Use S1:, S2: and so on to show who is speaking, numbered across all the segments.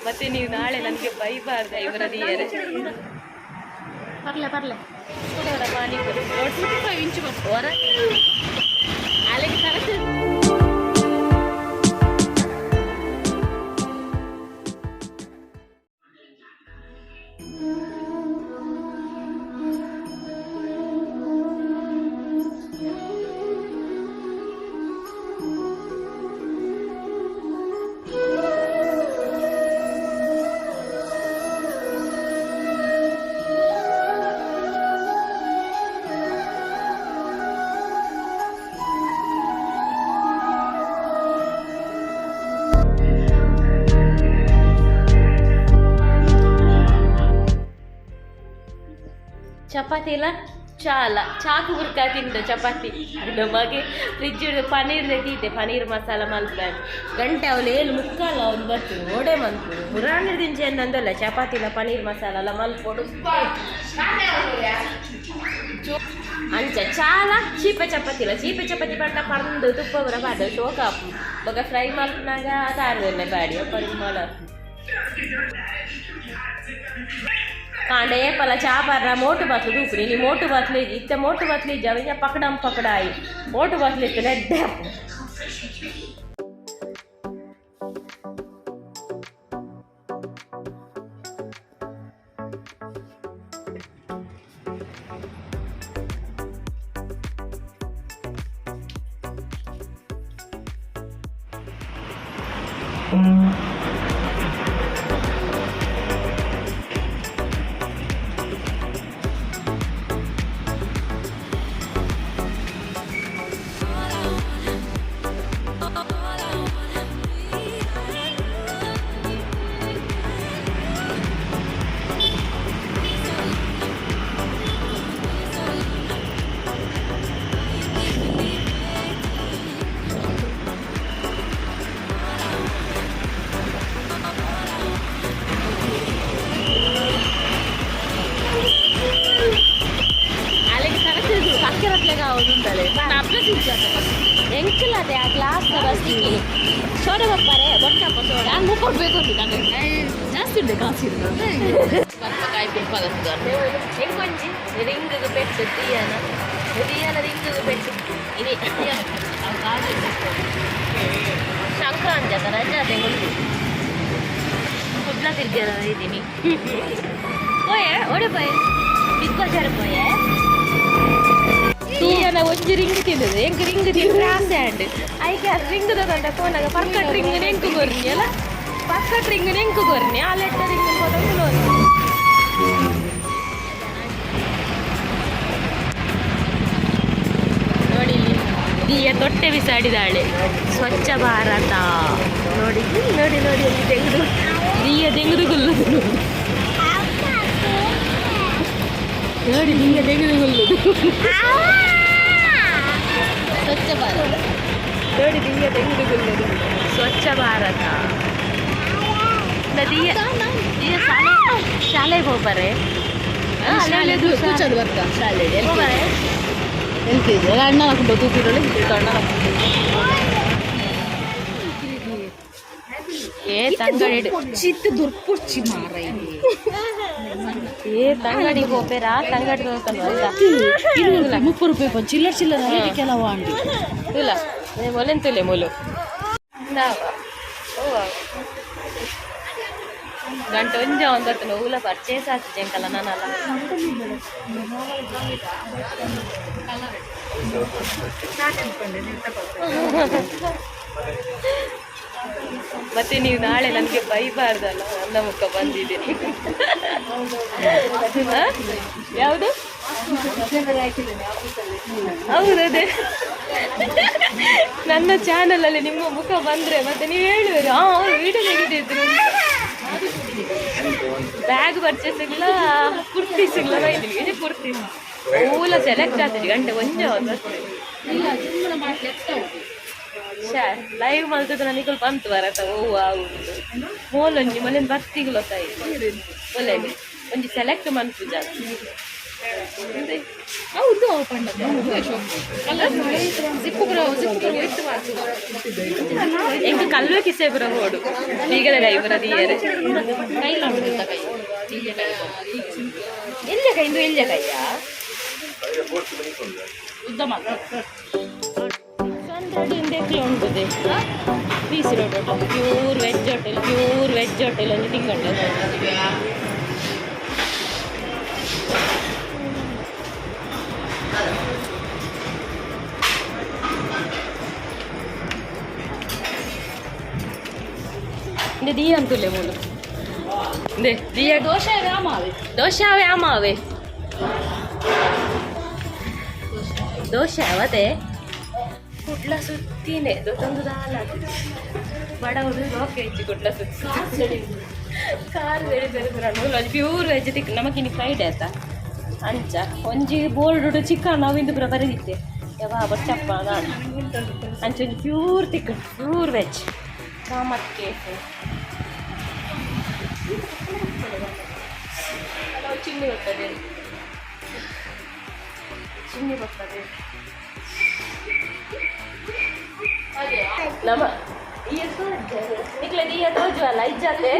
S1: ಮತ್ತೆ ನೀವು ನಾಳೆ ನನಗೆ ಬೈಬಾರ್ದ ಇವರ ದಿಯರೆ
S2: ಬರ್ಲೆ ಬರ್ಲೆ
S1: ಪಾನಿಪುರಿ ನೋಡಿ ಇಂಚು ಹೊರ ಅಲ್ಲಿಗೆ ತರಸಿ ಚಪಾತಿ ಇಲ್ಲ ಚಾಲ ಚಾಕು ಬುರ್ಕ ತಿಂದ ಚಪಾತಿ ನಮಗೆ ಫ್ರಿಜ್ ಪನೀರ್ ತೆಗೀತೆ ಪನೀರ್ ಮಸಾಲ ಮಲ್ಪೆ ಗಂಟೆ ಅವಳು ಏನು ಮುಕ್ಕಲ್ಲ ಅವ್ನು ಬರ್ತೀನಿ ಓಡೆ ಮಂತು ಪುರಾಣ ದಿಂಚೆ ಅಂದಲ್ಲ ಚಪಾತಿ ಇಲ್ಲ ಪನೀರ್ ಮಸಾಲ ಎಲ್ಲ ಮಲ್ಪೊಡು ಅಂಚ ಚಾಲ ಚೀಪೆ ಚಪಾತಿ ಇಲ್ಲ ಚೀಪೆ ಚಪಾತಿ ಪಂಡ ಪಂದು ತುಪ್ಪ ಬರ ಬಾಡ ಶೋಕಾಪು ಬೊಕ ಫ್ರೈ ಮಲ್ಪನಾಗ ತಾರದೆಲ್ಲ ಬಾಡಿ ಪರಿಮಳ कांडे पला चाह पार मोट बतलू दूसरी नहीं मोट बतली इतने मोट बतली जब या पकड़म पकड़ाई मोट बतली इतने डेप ಎಂಕಲದೆ ಆ ಗ್ಲಾಸ್ ಬಸ್ಸಿಗೆ ಸೋಡ ಬಪ್ಪರೆ ಬೊಟ್ಟಪ್ಪ ಸೋಡ ಹಂಗೆ ಕೊಡ್ಬೇಕು ಜಾಸ್ತಿ ಉಂಟು ಕಾಸು ಕಾಯಿ ಪಿಂಪದ ಹೆಂಗೊಂಜಿ ರಿಂಗಿಗೆ ಪೆಟ್ಟು ತೀಯನ ರಿಂಗಿಗೆ ಪೆಟ್ಟು ಇದು ಸಂಕ್ರಾಂತಿ ಅದ ರಜೆ ಅದೇ ಗೊತ್ತು ಕುಡ್ಲ ತಿರ್ಗ್ಯಾರ ಇದ್ದೀನಿ ಪೋಯೆ ಓಡೆ ಪೋಯೆ ಬಿಗ್ ಬಜಾರ್ ಪೋಯೆ తీయన వచ్చి రింగ్ తిన్నది ఎంక రింగ్ తిని రాందాండ్ అయితే రింగ్ తోట పోనాక పక్కట్ రింగ్ నెంకు కొర్ని అలా పక్కట్ రింగ్ నెంకు కొర్ని ఆ లెట్ట రింగ్ కొడంలో ನೋಡಿ ದಿಯ ತೊಟ್ಟೆ ಬಿಸಾಡಿದಾಳೆ ಸ್ವಚ್ಛ ಭಾರತ ನೋಡಿ ನೋಡಿ ನೋಡಿ ಅಲ್ಲಿ ತೆಗೆದು ದಿಯ ತೆಗೆದುಕೊಳ್ಳುದು ನೋಡಿ ದಿಯ ತೆಗೆದುಕೊಳ್ಳುದು ಸ್ವಚ್ಛ ಭಾರತ ನೋಡಿ ದಿಯ ತೆಗೆದುಕೊಳ್ಳುದು ಸ್ವಚ್ಛ ಭಾರತ ದಿಯ ದಿಯ ಶಾಲೆಗೆ ಹೋಗ್ಬಾರೆ ಬರ್ತಾ ಶಾಲೆಗೆ ಹೋಗ್ಬಾರೆ LKG ಅಣ್ಣ ಹಾಕೊಂಡು ತೂಕಿರೋಳಿ ಅಣ್ಣ ಏ ತಂಗಡಿ ಚಿತ್ತು ದುರ್ಪುಚ್ಚಿ ಮಾರ ಏ ತಂಗಡಿ ಹೋಗ್ಬೇರಾ ತಂಗಡಿ ಹೋಗಲ್ವಾ 30 ರೂಪಾಯಿ ಕೊಂಚ ಚಿಲ್ಲರ್ ಚಿಲ್ಲರ್ ಕೆಲವು ಅಂಡಿ ಇಲ್ಲ ಮೊಲೆಂತುಲೆ ಮೊಲು ಗಂಟೆ ಒಂಜ ಒಂದತ್ತು ನೋವುಲ ಪರ್ಚೇಸ್ ಆಗ್ತಿದೆ ಅಂಕಲ್ಲ ನಾನಲ್ಲ ಮತ್ತೆ ನೀವು ನಾಳೆ ನನಗೆ ಬೈಬಾರ್ದಲ್ಲ ನನ್ನ ಮುಖ ಬಂದಿದ್ದೀನಿ ಯಾವುದು ಹೌದದೇ ನನ್ನ ಚಾನಲಲ್ಲಿ ನಿಮ್ಮ ಮುಖ ಬಂದರೆ ಮತ್ತೆ ನೀವು ಹೇಳುವಿರಿ ವಿಡಿಯೋ ತೆಗೆದಿದ್ರು ಬ್ಯಾಗ್ ಪರ್ಚೇಸ್ ಇಲ್ಲ ಕುರ್ತಿ ಸಿಗ್ಲ ಇದು ಕುರ್ತಿ ಮೂಲ ಸೆಲೆಕ್ಟ್ ಆಗ್ತದೆ ಗಂಟೆ ಒಂಜ ಲೈವ್ ಮಲ್ತದ ನನಗೆ ಬಂತು ಬರತ್ತ ಓ ಆಗುದು ಮೋಲೊಂಜಿ ಮೊಲೆನ್ ಬರ್ತಿಗ್ಲೊ ತಾಯಿ ಒಲೆಗೆ ಒಂಜಿ ಸೆಲೆಕ್ಟ್ ಮನ್ಪು ಜಾಸ್ತಿ ಹೌದು ಪಂಡದ ಜಿಪ್ಪು ಎಂಕ ಕಲ್ಲು ಕಿಸೆ ಬರ ಓಡು ಈಗಲ ಕೈ ಬರ ದಿಯರೆ ಕೈಲ ಕೈ ಎಲ್ಲಿ ಕೈ ಇಂದು ಎಲ್ಲಿ ಕೈಯ ಉದ್ದ ಮಾತ್ರ ಇಂದೆಕ್ಲು ಉಂಟದೆ ಬೀಸಿ road hotel pure veg hotel ಒಂದು ತಿಂಗಂಟೆ dia antul le mulu de dia dosha ave amave dosha avate kudla suttine dotandu dala bada udu rokke ichi kudla sutti kaar veri beruduranu lodi pure veg tik namakini fried aita ancha onji bold udu chicken avindu pura baraditte yava bachappa naan ancha pure tik pure veg ramat cake ಚಿನ್ನಿ ಬರ್ತದೆ ನಮ್ಮ ನಿಕ್ಲೆ ತೋಜು ಅಲ್ಲ ಇಜ್ಜತೆ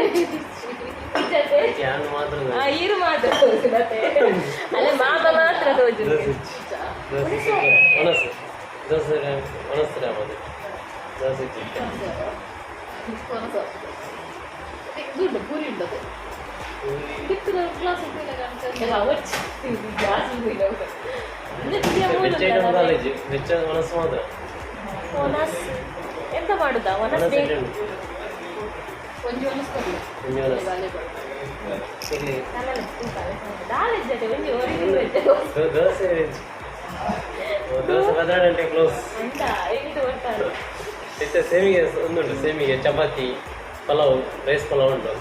S1: ಈರು ಮಾತ್ರ ತೋಜುತ್ತೆ ಅಲ್ಲೇ ಮಾತ ಮಾತ್ರ ತೋಜು ಪೂರಿ ಉಂಟದೆ ಎಂತ ಮಾಡುದಾ
S2: ಸೇಮಿಗೆ ಒಂದುಂಟು ಸೇಮಿಗೆ ಚಪಾತಿ ಪಲಾವ್ ರೈಸ್ ಪಲಾವ್ ಉಂಟು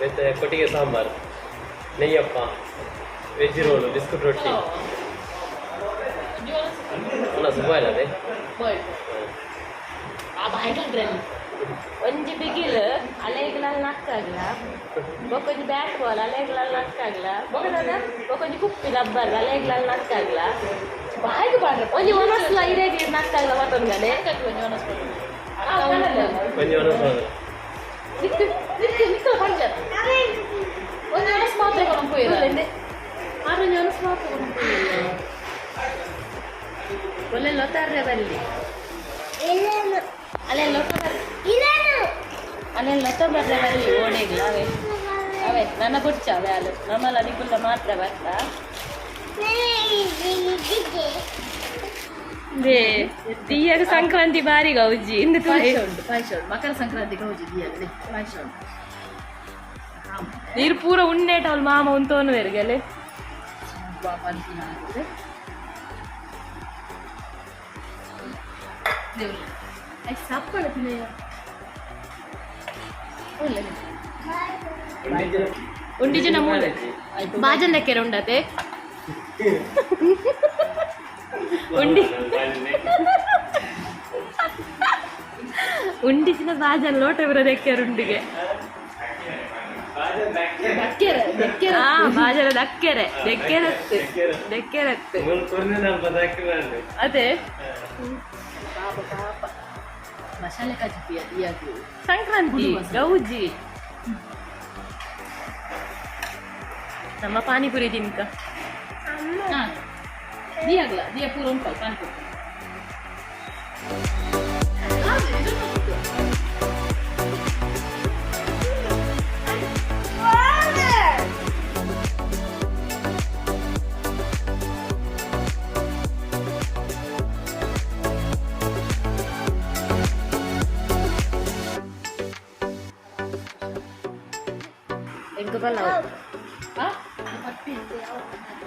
S2: ಮತ್ತು ಕೊಟ್ಟಿಗೆ ಸಾಂಬಾರು ನೆಯ್ಯಪ್ಪ ವೆಜ್ ರೋಲು ಬಿಸ್ಕುಟ್ ರೊಟ್ಟಿ ಸುಬ್ಬಾಯಿಲ್ಲ ಅದೇ
S1: ಒಂಜಿ ಬಿಗಿಲ್ ಅಲೆಗಳಲ್ಲಿ ನಕ್ಕಾಗ್ಲ ಬೊಕೊಂಜಿ ಬ್ಯಾಟ್ ಬಾಲ್ ಅಲೆಗಳಲ್ಲಿ ನಕ್ಕಾಗ್ಲ ಬೊಕೊಂಜಿ ಕುಪ್ಪಿ ರಬ್ಬರ್ ಅಲೆಗಳಲ್ಲಿ ನಕ್ಕಾಗ್ಲ ಒಂಜಿ ಒನಸ್ಲ ಇರೇಗಿ ನಕ್ಕಾಗ್ಲ ಮತ್ತೊಂದು ಒಂದು ಒನಸ್ ಮಾತ್ರ ಕೊಡಂಪೋಯಿದೆ ಆರೊಂದು ಒನಸ್ ಮಾತ್ರ ಕೊಡಂಪೋಯಿದೆ ಒಳ್ಳೆ ಲೊತ್ತಾರ್ರೆ ಬರಲಿ ಅಲ್ಲೇ ಲೊತ್ತ ಬರ್ರೆ ಬರಲಿ ಓಣೆಗ್ಲ ಅವೇ ನನ್ನ ಬುಡ್ಚ ಅವೇ ಅಲ್ಲ ನಮ್ಮಲ್ಲಿ ಅದಕ್ಕೆಲ್ಲ ಮಾತ್ರ ಬರ್ತಾ ದಿಯಾಗ ಸಂಕ್ರಾಂತಿ ಬಾರಿ ಗೌಜಿ ಇಂದು ಪಾಯಸ ಉಂಟು ಮಕರ ಸಂಕ್ರಾಂತಿ ಗೌಜಿ ದಿಯಲ್ಲಿ ಪಾಯಸ ಉಂಟು ನೀರು ಪೂರ ಉಣ್ಣೇಟ ಅವ್ಳು ಮಾಮ ಉಂತೋನುವರೆಗೆ ಸಪ್ಪಳ ಉಂಡಿ ಜನ ಬಾಜನ್ ಲೆಕ್ಕರ ಉಂಡತೆ ಉಂಡಿಸಿನ ಬಾಜನ್ ಲೋಟ ಬರೋದಕ್ಕೆ ಉಂಡಿಗೆ ಬಾಜರ ದಕ್ಕೆರೆ ದೆಕ್ಕೆರತ್ತು ಅದೇ ಮಸಾಲೆ ಕಜ್ಜಿ ಸಂಕ್ರಾಂತಿ ಗೌಜಿ ನಮ್ಮ ಪಾನಿಪುರಿ ತಿನ್ಕ ದಿಯಾಗ್ಲ ದಿಯಾ ಪೂರ ಉಂಟಲ್ಲ ಪಾನಿಪುರಿ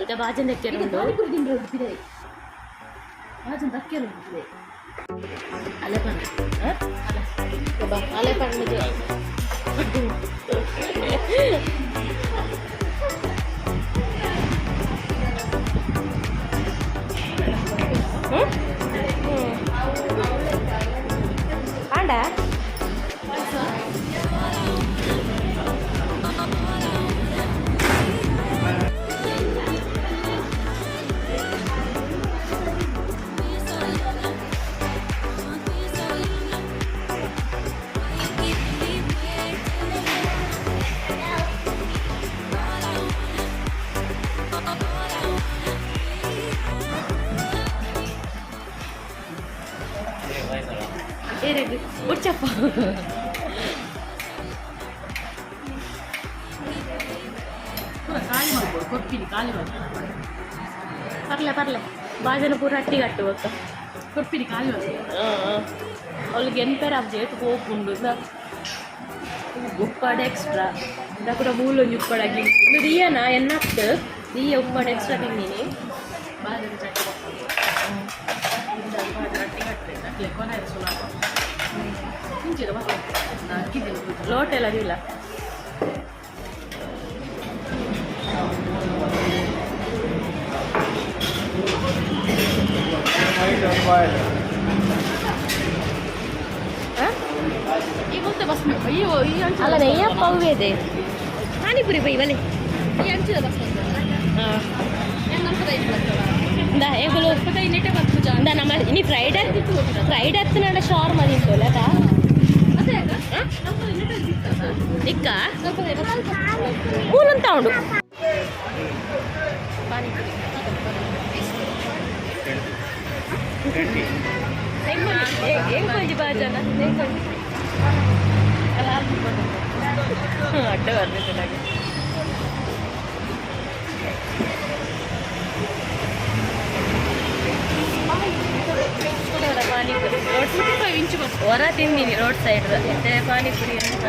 S1: ಈಗ ಬಾಜನ್ ದಕ್ಕೆರೆ ಉಂಟು ಬಾಜನ್ ದಕ್ಕೆರೆ ಉಂಟು ಅಲೆಪಣ್ಣ ಅಲೆಪಣ್ಣ ಆಂಡ ನೆಯ್ಯಪ್ಪ
S3: ಖಾಲಿ ಮಾಡ್ಬೋದು ಕೊಡ್ತೀನಿ ಖಾಲಿ ಮಾಡ್ಬೋದು
S1: ಪರ್ಲೆ ಬಾಜನ ಪೂರ ಅಟ್ಟಿ ಕಟ್ಟು ಗೊತ್ತ
S3: ಕೊಡ್ತೀನಿ ಖಾಲಿ ಮಾಡ್ಬೋದು
S1: ಅವಳಿಗೆ ಎಂಪೇರ್ ಅಬ್ಜೆಕ್ಟ್ ಹೋಗ್ಕೊಂಡು ಉಪ್ಪಾಡು ಎಕ್ಸ್ಟ್ರಾ ಇಂದ ಕೂಡ ಮೂಲೊಂದು ಉಪ್ಪಾಡಾಗಿ ಇದು ರಿಯನಾ ಎನ್ನತ್ತು ರಿಯ ಉಪ್ಪಾಡು ಎಕ್ಸ್ಟ್ರಾ ತಿಂದೀನಿ
S3: ಬಾಜನ ಚಟ್ಟಿ ಅಟ್ಟಿ ಕಟ್ಟಬೇಕು ಅಟ್ಲೆ ಕೊನೆ ಸುಲಭ ಮುಂಚಿನ ಅಕ್ಕಿದ್ದೀನಿ
S1: ಲೋಟ ಎಲ್ಲ ಅದಿಲ್ಲ
S3: ಈ ಮುಂದೆ ಬಸ್ ಅಯ್ಯೋ ಈ ಅಂಚು
S1: ಅಲ್ಲ ನೆಯ್ಯಪ್ಪ ಅವೇ ಇದೆ ಪಾನಿಪುರಿ ಬೈ ಬಲೆ
S3: ಈ ಅಂಚಿನ ಬಸ್
S1: ಹಾಂ
S3: ಏನು ನಲ್ಪದ ಐದು ಬರ್ತಲ್ಲ
S1: ಇಂದ ಏಗಳು
S3: ನೀಟೇ ಬಂತು ಪೂಜಾ
S1: ಇಂದ ನಮ್ಮ ಇನಿ ಫ್ರೈಡೆ ಹತ್ತು ನಾಡ ಶಾರ್ಮ ತಿಂತಲ್ಲ
S3: ಅದೇ ನಲ್ಪದ ನೀಟೇ ಸಿಗ್ತದ
S1: ಇಕ್ಕ
S3: ಸ್ವಲ್ಪ
S1: ಮೂಲಂತ ಉಂಡು ಪಾನಿಪುರಿ ಹೆಂಗ್ ಕೊಂಜಿ ಬಾಜನ ಹೆಂಗ್ ಕೊಂಜಿ ಅಡ್ಡ ಬರ್ಬೇಕು ನನಗೆ ಪಾನಿಪುರಿ ರೋಡ್
S3: 45 ಇಂಚು ಬಸ್
S1: ಹೊರ ತಿಂದೀನಿ ರೋಡ್ ಸೈಡ್ ಮತ್ತೆ ಪಾನಿಪುರಿ ಅಂತ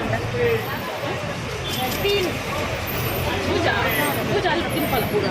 S3: ಪೂಜಾ ಪೂಜಾ ಅಲ್ಲಿ ತಿಂಪಲ್ ಪೂರ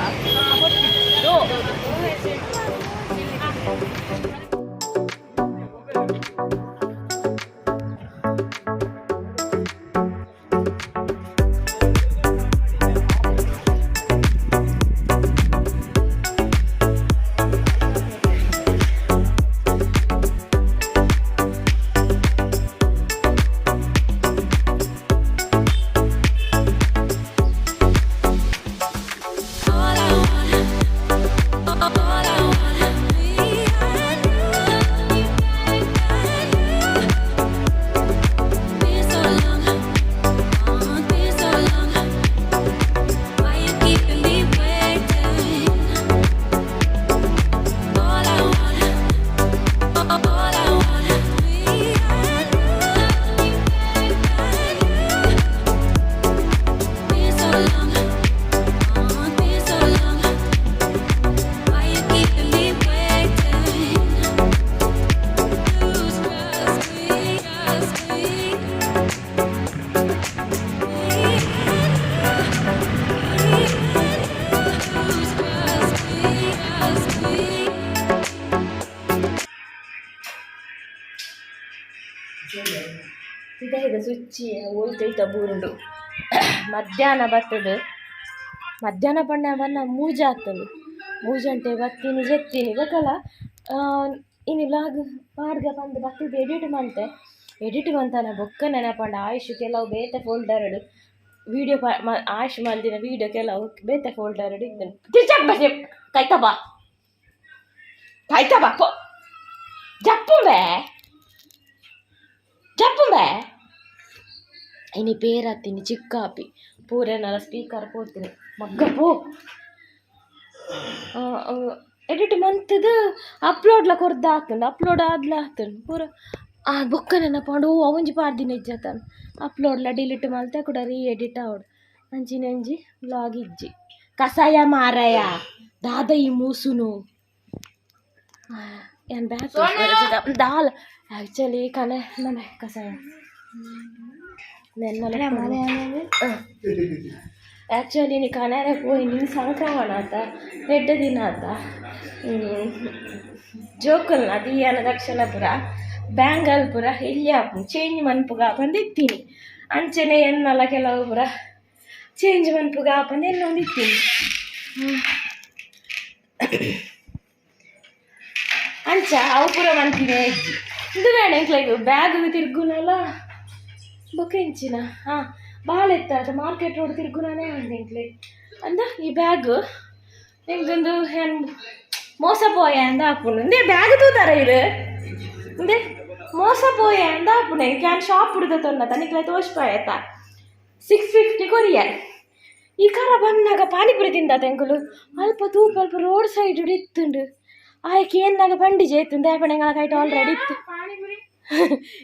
S1: ಇದಾಗಿದೆ ಸುಚ್ಚಿ ಹೋಲ್ತೈತ ಬೂರುಂಡು ಮಧ್ಯಾಹ್ನ ಬರ್ತದೆ ಮಧ್ಯಾಹ್ನ ಬಣ್ಣ ಮೂಜ ಆಗ್ತದೆ ಮೂಜಂಟೆ ಬರ್ತೀನಿ ಜೆತ್ತೀನಿ ಗೊತ್ತಲ್ಲ ಇನ್ನು ಲಾಗ್ ಪಾಡ್ಗೆ ಬಂದು ಬರ್ತಿದ್ದು ಎಡಿಟ್ ಮಂತಾನೆ ಬೊಕ್ಕ ನೆನಪಂಡ ಆಯುಷ್ ಕೆಲವು ಬೇತೆ ಫೋಲ್ಡರ್ ವೀಡಿಯೋ ಆಯುಷ್ ಮಲ್ದಿನ ವೀಡಿಯೋ ಕೆಲವು ಬೇತೆ ಫೋಲ್ಡರ್ ಇದ್ದೇನೆ ಕಾಯ್ತಬಾ ಪೋ ಜಪ್ಪುಂಬೆ ಇನಿ ಪೇರತ್ತೀನಿ ಚಿಕ್ಕಾಪಿ ಪೂರೇನಲ್ಲ ಸ್ಪೀಕರ್ ಪೋತೀನಿ ಮಗ್ಗ ಪೋ ಎಡಿಟ್ ಮಂತದು ಅಪ್ಲೋಡ್ಲ ಕೊರ್ದು ಹಾಕ್ತಂಡು ಅಪ್ಲೋಡ್ ಆದ್ಲ ಹಾಕ್ತಂಡು ಪೂರ ಬೊಕ್ಕ ನೆನಪಂಡು ಅವಂಜಿ ಪಾರ್ದಿನ ಇಜ್ಜತಾನು ಅಪ್ಲೋಡ್ಲ ಡಿಲೀಟ್ ಮಲ್ತೆ ಕೂಡ ರೀ ಎಡಿಟ್ ಆವಡು ಅಂಚಿನಂಜಿ ಬ್ಲಾಗ್ ಇಜ್ಜಿ ಕಸಾಯ ಮಾರಾಯ ದಾದ ಈ ಮೂಸುನು ಏನು ಬ್ಯಾಗ್ ದಾಲ್ ಆ್ಯಕ್ಚುಲಿ ನಮಗೆ ಕಸಾಯ ಆ್ಯಕ್ಚುಲಿ ನೀ ಕನೆರೆ ಪೋಯಿ ನಿನ್ನ ಸಂಕ್ರಮಣ ಆತ ಎಡ್ಡ ದಿನ ಆತ ಜೋಕಲ್ನ ದಿಯಾನ ದಕ್ಷಿಣ ಪುರ ಬ್ಯಾಂಗಲ್ ಪುರ ಇಲ್ಲಿ ಚೇಂಜ್ ಮನ್ಪುಗ ಬಂದಿತ್ತೀನಿ ಅಂಚನೆ ಎನ್ನಲ್ಲ ಕೆಲವು ಪುರ ಚೇಂಜ್ ಮನ್ಪುಗ ಬಂದು ಎಲ್ಲೊಂದು ಇತ್ತೀನಿ ಅಂಚ ಅವು ಪುರ ಮಂತೀನಿ ಇದು ಬೇಡ ಎಂಕ್ಲೈಕ್ ಬ್ಯಾಗ್ ತಿರ್ಗುನಲ್ಲ ಬೊಕ್ಕ ಇಂಚಿನ ಹಾಂ ಭಾಳ ಎತ್ತ ಮಾರ್ಕೆಟ್ ರೋಡ್ ತಿರ್ಗುನಾನೇ ಅಂದೆ ಅಂದ ಈ ಬ್ಯಾಗ್ ಎಂಗೊಂದು ಏನು ಮೋಸ ಪೋಯ ಅಂದ ಹಾಕೊಂಡು ಇಂದೇ ಬ್ಯಾಗ್ ತೂತಾರ ಇರು ಇಂದೇ ಮೋಸ ಪೋಯ ಅಂದ ಹಾಪುಣೆ ಕ್ಯಾನ್ ಶಾಪ್ ಹಿಡ್ದ ತೊನ್ನ ತನಿಕ್ಲ ತೋಷ್ಪಾಯತ 650 ಕೊರಿಯರ್ ಈ ಕಾರ ಬಂದಾಗ ಪಾನಿಪುರಿ ತಿಂದ ತೆಂಕುಲು ಅಲ್ಪ ತೂಪ ಅಲ್ಪ ರೋಡ್ ಸೈಡ್ ಇತ್ತುಂಡು ಆಯ್ಕೆ ಏನಾಗ ಬಂಡಿ ಜೇತುಂದು ಯಾಪಣೆಗಳ ಕೈಟ್ ಆಲ್ರೆಡಿ ಇತ್ತು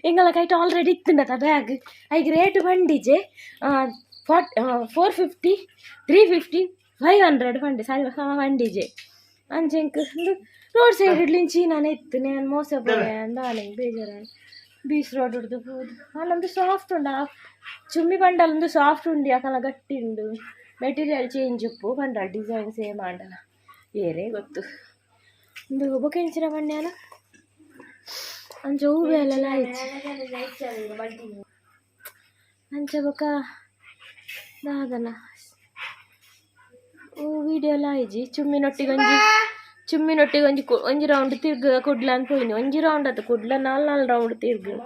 S1: ಎಂಗಳ ಕೈಟ್ ಆಲ್ರೆಡಿ ಇತ್ತುಂಡತ ಬ್ಯಾಗ್ ಐಗೆ ರೇಟ್ ಬಂಡಿಜೆ 450 350 500 ಬಂಡಿ ಸರಿ ಬಂಡಿಜೆ ಅಂಚೆಂಕ್ ರೋಡ್ ಸೈಡ್ ಇಡ್ಲಿಂಚಿ ನಾನು ಇತ್ತು ನಾನು ಮೋಸ ಪೋಯ ಅಂದಾಲೆ ಬೇಜಾರ ಬೀಚ್ ರೋಡ್ ಹಿಡ್ದು ಹೋದು ಅಲ್ಲೊಂದು ಸಾಫ್ಟ್ ಉಂಡು ಚುಮ್ಮಿ ಬಂಡಲೊಂದು ಸಾಫ್ಟ್ ಉಂಡು ಯಾಕಲ್ಲ ಗಟ್ಟಿ ಉಂಡು ಮೆಟೀರಿಯಲ್ ಚೇಂಜ್ ಉಪ್ಪು ಬಂಡ ಡಿಸೈನ್ ಸೇಮ್ ಮಾಡಲ್ಲ ಏರೇ ಗೊತ್ತು ಒಂದು ಬೊಕೆಂಚಿನ ಬಣ್ಣೆಲ್ಲ ಅಂಚ ಹೂವು ಎಲ್ಲ ಅಂಚ ಬೊಕ ದಾದನ ಹೂ ವಿಡಿಯೋ ಎಲ್ಲ ಆಯ್ಜಿ ಚುಮ್ಮಿನೊಟ್ಟಿಗೆ ಒಂಜಿ ರೌಂಡ್ ತಿರ್ಗ ಕುಡ್ಲ ಅಂತ ಹೋಯ್ನಿ ಒಂಜಿ ರೌಂಡ್ ಅದು ಕುಡ್ಲ 4 ರೌಂಡ್ ತಿರ್ಗ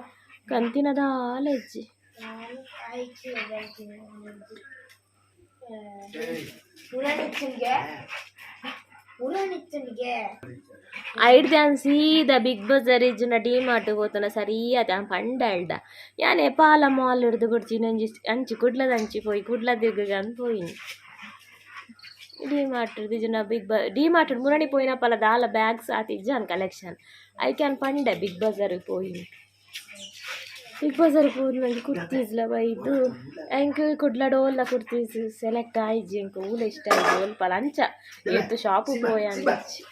S1: ಕಂತಿನದ ಆಲೆಜ್ಜಿ ಐಡ್ದೆ ಸೀದಾ ಬಿಗ್ ಬಜಾರ್ ಇಜ್ಜಿನ ಡಿಮಾರ್ಟ್ ಹೋತನ ಸರಿ ಅದ ಪಂಡ ಯಾನೆ ಪಾಲ ಮಾಲ್ ಹಿಡ್ದು ಕೊಡ್ತೀನಿ ಅಂಚಿ ಕುಡ್ಲದ ಅಂಚಿ ಪೋಯಿ ಕುಡ್ಲ ತಿರ್ಗ ಅಂತ ಪೋಯಿನಿ ಡಿಮಾರ್ಟ್ ಇಜ್ಜಿನ ಡಿಮಾರ್ಟ್ ಮುರಣಿ ಪೋಯಿನ ಪಲ ದಾಲ ಬ್ಯಾಗ್ಸ್ ಆತಿಜ್ಜಾನ್ ಕಲೆಕ್ಷನ್ ಐ ಕ್ಯಾನ್ ಪಂಡ ಬಿಗ್ ಬಜಾರ್ ಪೋಯಿನಿ ಬಿಗ್ ಬಜಾರ್ ಹೋದ್ ನಂಗೆ ಕುರ್ತೀಸ್ಲ ಬೈದು ಎಂಕ್ ಕುಡ್ಲ ಡೋಲ್ಲ ಕುರ್ತೀಸ್ ಸೆಲೆಕ್ಟ್ ಆಯ್ಜಿ ಎಂಕ್ ಊಲ ಇಷ್ಟ ಆಯ್ತು ಒಲ್ಪಲ ಅಂಚ ಇವತ್ತು ಶಾಪು ಪೋಯ ಅಂಚಿ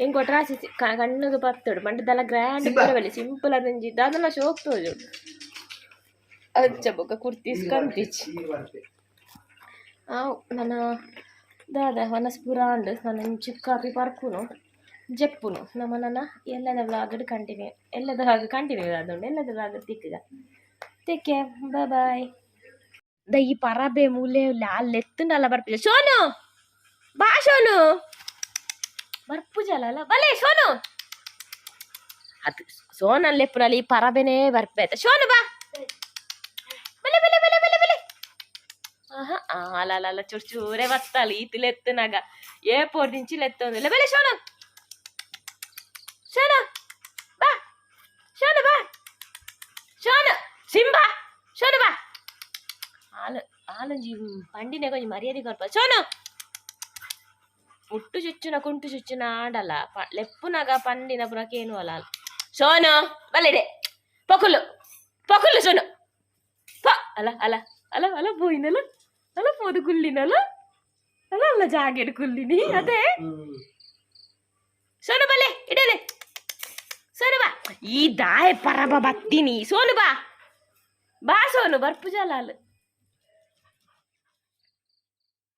S1: ಎಂಕ್ ಒಟ್ರಾಸಿ ಕಣ್ಣದು ಪತ್ತೋಡು ಮಂಡದಲ್ಲ ಗ್ರ್ಯಾಂಡ್ ಬರವಲ್ಲಿ ಸಿಂಪಲ್ ಅದಂಜಿ ಅದನ್ನ ಶೋಕ್ ತೋಜು ಅಂಚ ಬೊಕ್ಕ ಕುರ್ತೀಸ್ ಕಂತಿಚ್ಚಿ ನನ್ನ ದಾದ ಹೊನಸ್ಪುರ ಅಂಡು ನಾನು ಚಿಕ್ಕಾಪಿ ಪರ್ಕುನು ಜಪ್ಪುನು ನನ್ನ ಎಲ್ಲದ ವ್ಲಾಗ್ ಕಂಟಿನ್ಯೂ ಆದುಂಡು ಎಲ್ಲದ ವ್ಲಾಗ್ ತಿಕ್ಕಗ ಟೇಕ್ ಕೇರ್ ಬಾಯ್ ದ ಈ ಪರಬೆ ಮೂಲೆ ಅಲ್ಲೆತ್ತುಂಡಲ್ಲ ಬರ್ಪಿಜ ಸೋನು ಬಾ ಸೋನು ಬರ್ಪುಜಲ್ಲ ಬಲೆ ಸೋನು ಅದು ಸೋನಲ್ಲೆಪ್ಪುನಲ್ಲಿ ಈ ಪರಬೆನೇ ಬರ್ಪೇತ ಸೋನು ಬಾ ಬಲೆ ಬಲೆ ಬಲೆ ಬಲೆ ಬಲೆ ಅಲ್ಲ ಚೂರೇ ಬತ್ತಲ್ಲ ಈತಿಲೆತ್ತುನಾಗ ಏರ್ಪೋರ್ಟ್ నుంచి ಲೆತ್ತೊಂದಿಲ್ಲ ಬೆಲೆ ಸೋನು ಶೋನು ಬಾ ಶೋನು ಬಾ ಶೋನು ಸಿಂಬಾ ಶೋನು ಬಾ ಆಲಂಜಿ ಪಂಡಿನ ಕೊಂಚ ಮರ್ಯಾದೆ ಕೊರ್ಪ ಸೋನು ಉಟ್ಟು ಚುಚ್ಚುನ ಕುಂಟು ಚುಚ್ಚುನ ಆಡಲ್ಲ ಲೆಪ್ಪುನಾಗ ಪಂಡಿನ ಪುರಕೇನು ಅಲ್ಲ ಸೋನು ಬಲ್ಲೆಡೆ ಪೊಕುಲು ಸೋನು ಅಲ್ಲ ಅಲ್ಲ ಅಲ್ಲ ಅಲ್ಲ ಪೋಯಿನಲ್ಲ ಅಲ್ಲ ಪೋದು ಕುಲ್ಲಿನಲ್ಲ ಅಲ್ಲ ಅಲ್ಲ ಜಾಗೆಡ್ ಕುಲ್ಲಿನಿ ಅದೇ ಸೋನು ಬಲ್ಲೆ ಇಡಲೆ ಸೋನು ಬಾ ಈ ದಾಯ ಪರಬ ಬತ್ತೀನಿ ಸೋನು ಬಾ ಸೋನು ಬರ್ಪುಜಾಲ